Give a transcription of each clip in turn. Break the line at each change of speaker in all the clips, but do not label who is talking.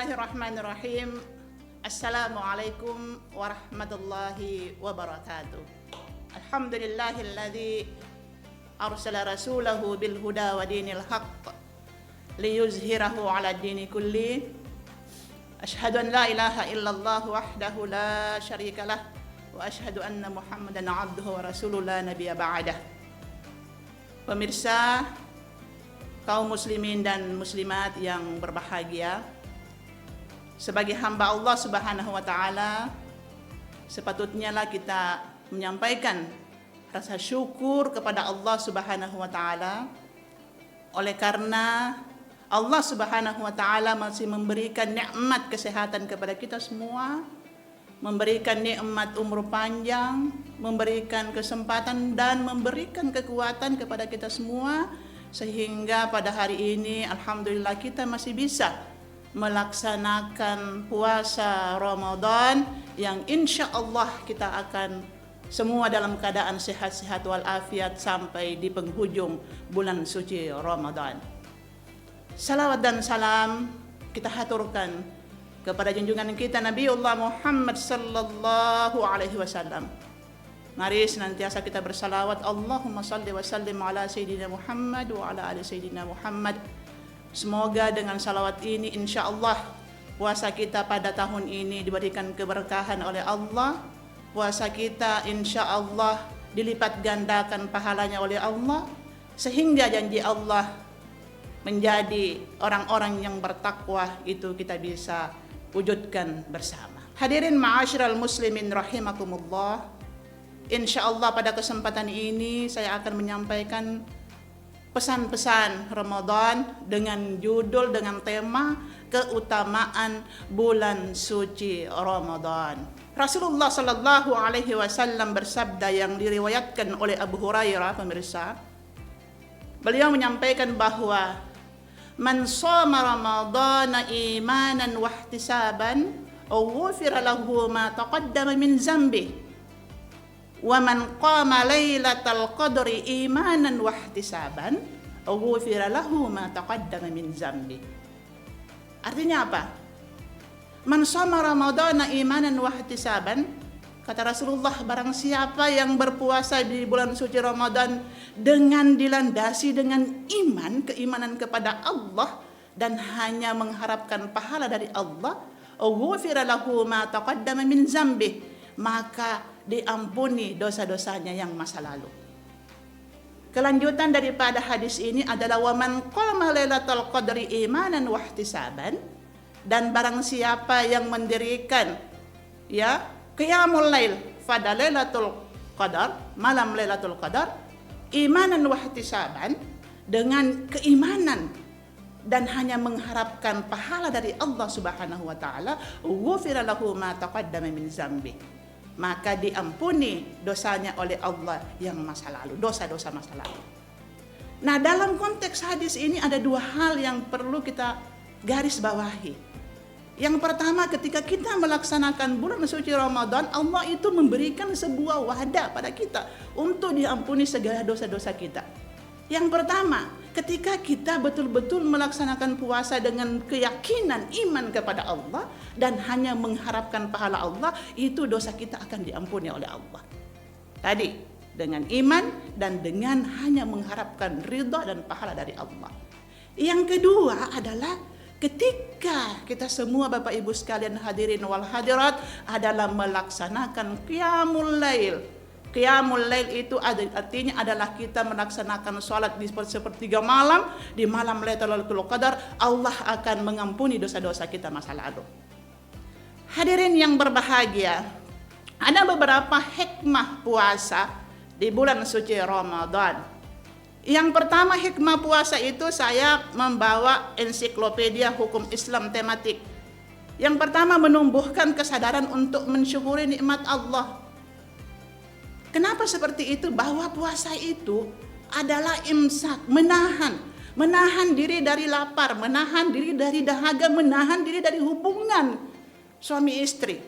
Bismillahirrahmanirrahim. Assalamualaikum warahmatullahi wabarakatuh. Alhamdulillahilladzi arsala rasulahu bil huda wa dinil haqq liyuzhirahu 'ala dini kulli. Asyhadu an la ilaha illallah wahdahu la syarikalah wa asyhadu anna Muhammadan 'abduhu wa rasuluhu la nabiyya ba'dah. Pemirsa, kaum muslimin dan muslimat yang berbahagia, sebagai hamba Allah Subhanahu wa taala, sepatutnya lah kita menyampaikan rasa syukur kepada Allah Subhanahu wa taala, oleh karena Allah Subhanahu wa taala masih memberikan nikmat kesehatan kepada kita semua, memberikan nikmat umur panjang, memberikan kesempatan dan memberikan kekuatan kepada kita semua, sehingga pada hari ini alhamdulillah kita masih bisa melaksanakan puasa Ramadan yang insya Allah kita akan semua dalam keadaan sehat-sehat walafiat sampai di penghujung bulan suci Ramadan. Salawat dan salam kita haturkan kepada junjungan kita Nabiullah Muhammad sallallahu alaihi wasallam. Mari senantiasa kita bersalawat, Allahumma salli wa sallim ala Sayyidina Muhammad wa ala ali Sayyidina Muhammad. Semoga dengan salawat ini insya Allah puasa kita pada tahun ini diberikan keberkahan oleh Allah. Puasa kita insya Allah dilipat gandakan pahalanya oleh Allah, sehingga janji Allah menjadi orang-orang yang bertakwa itu kita bisa wujudkan bersama. Hadirin ma'asyiral muslimin rahimakumullah. Insya Allah pada kesempatan ini saya akan menyampaikan pesan-pesan Ramadan dengan judul, dengan tema keutamaan bulan suci Ramadan. Rasulullah sallallahu alaihi wasallam bersabda yang diriwayatkan oleh Abu Hurairah, pemirsa. Beliau menyampaikan bahwa man shoma ramadhana imanan wa ihtisaban ghufira lahu ma taqaddama min dzambihi. Wa man qama lailatal qadri imanan wa ihtisaban ghufira lahu ma taqaddama min dzambi. Artinya apa? Man shoma ramadhana imanan wa ihtisaban, kata Rasulullah, barang siapa yang berpuasa di bulan suci Ramadan dengan dilandasi dengan iman, keimanan kepada Allah dan hanya mengharapkan pahala dari Allah, ghufira lahu ma taqaddama min dzambi, maka diampuni dosa-dosanya yang masa lalu. Kelanjutan daripada hadis ini adalah waman qama lailatal qadri imanan wa ihtisaban, dan barang siapa yang mendirikan qiyamul lail pada lailatul qadar, malam lailatul qadar, imanan wa ihtisaban, dengan keimanan dan hanya mengharapkan pahala dari Allah Subhanahu wa taala, ghufira lahu ma taqaddama min dzambi, maka diampuni dosanya oleh Allah yang masa lalu, dosa-dosa masa lalu. Nah, dalam konteks hadis ini ada dua hal yang perlu kita garis bawahi. Yang pertama, ketika kita melaksanakan bulan suci Ramadan, Allah itu memberikan sebuah wadah pada kita untuk diampuni segala dosa-dosa kita. Yang pertama, ketika kita betul-betul melaksanakan puasa dengan keyakinan iman kepada Allah dan hanya mengharapkan pahala Allah, itu dosa kita akan diampuni oleh Allah. Tadi dengan iman dan dengan hanya mengharapkan ridha dan pahala dari Allah. Yang kedua adalah ketika kita semua Bapak Ibu sekalian hadirin wal hadirat adalah melaksanakan qiyamul lail. Qiyamul lail itu artinya adalah kita melaksanakan sholat di sepertiga malam, di malam Lailatul Qadar, Allah akan mengampuni dosa-dosa kita masa lalu. Hadirin yang berbahagia, ada beberapa hikmah puasa di bulan suci Ramadan. Yang pertama, hikmah puasa itu saya membawa ensiklopedia hukum Islam tematik. Yang pertama, menumbuhkan kesadaran untuk mensyukuri nikmat Allah. Kenapa seperti itu? Bahwa puasa itu adalah imsak, menahan diri dari lapar, menahan diri dari dahaga, menahan diri dari hubungan suami istri.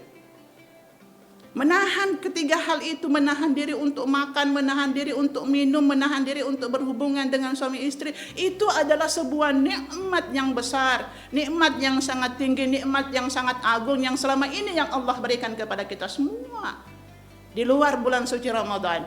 Menahan ketiga hal itu, menahan diri untuk makan, menahan diri untuk minum, menahan diri untuk berhubungan dengan suami istri, itu adalah sebuah nikmat yang besar, nikmat yang sangat tinggi, nikmat yang sangat agung yang selama ini yang Allah berikan kepada kita semua. Di luar bulan suci Ramadan,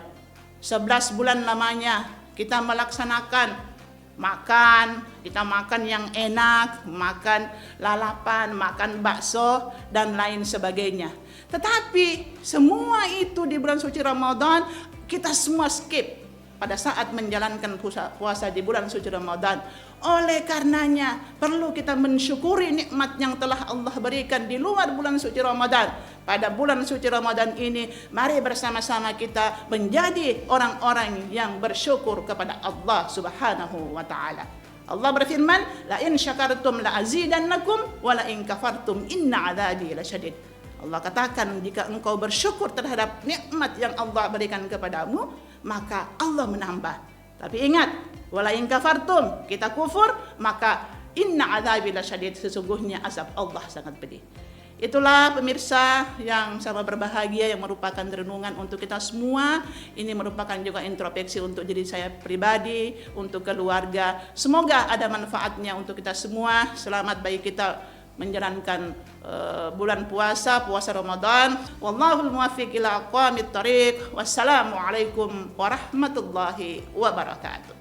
11 bulan lamanya kita melaksanakan makan, kita makan yang enak, makan lalapan, makan bakso dan lain sebagainya. Tetapi semua itu di bulan suci Ramadan kita semua skip pada saat menjalankan puasa di bulan suci Ramadan. Oleh karenanya perlu kita mensyukuri nikmat yang telah Allah berikan di luar bulan suci Ramadan. Pada bulan suci Ramadan ini mari bersama-sama kita menjadi orang-orang yang bersyukur kepada Allah Subhanahu wa taala. Allah berfirman, "La in syakartum la azidannakum wa la in kafartum inna adzabi lasyadid." Allah katakan, jika engkau bersyukur terhadap nikmat yang Allah berikan kepadamu, maka Allah menambah. Tapi ingat, wala in kafartum, kita kufur, maka inna adzabi lasyadid, sesungguhnya azab Allah sangat pedih. Itulah pemirsa yang sama berbahagia, yang merupakan renungan untuk kita semua. Ini merupakan juga introspeksi untuk diri saya pribadi, untuk keluarga. Semoga ada manfaatnya untuk kita semua. Selamat bagi kita menjalankan bulan puasa Ramadan. Wallahul muwaffiq ila aqwamit thariq. Wassalamualaikum warahmatullahi wabarakatuh.